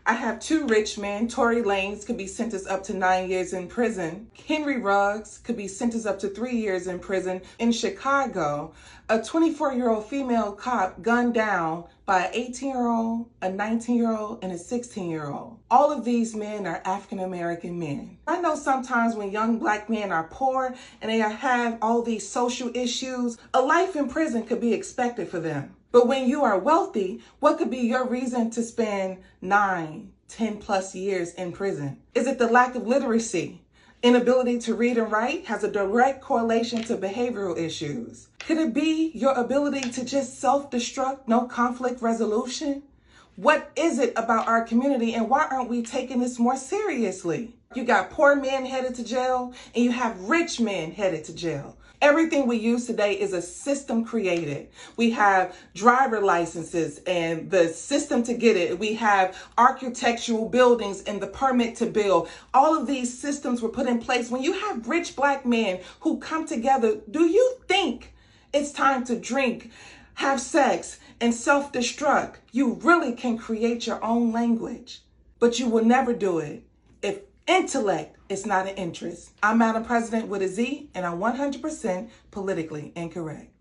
I have two rich men. Tory Lanez could be sentenced up to 9 years in prison. Henry Ruggs could be sentenced up to 3 years in prison. In Chicago, a 24-year-old female cop gunned down by an 18-year-old, a 19-year-old, and a 16-year-old. All of these men are African-American men. I know sometimes when young black men are poor and they have all these social issues, a life in prison could be expected for them. But when you are wealthy, what could be your reason to spend 9, 10 plus years in prison? Is it the lack of literacy? Inability to read and write has a direct correlation to behavioral issues. Could it be your ability to just self-destruct, no conflict resolution? What is it about our community and why aren't we taking this more seriously? You got poor men headed to jail and you have rich men headed to jail. Everything we use today is a system created. We have driver licenses and the system to get it. We have architectural buildings and the permit to build. All of these systems were put in place. When you have rich black men who come together, do you think it's time to drink, have sex, and self-destruct? You really can create your own language, but you will never do it if intellect is not an interest. I'm Madam President with a Z, and I'm 100% politically incorrect.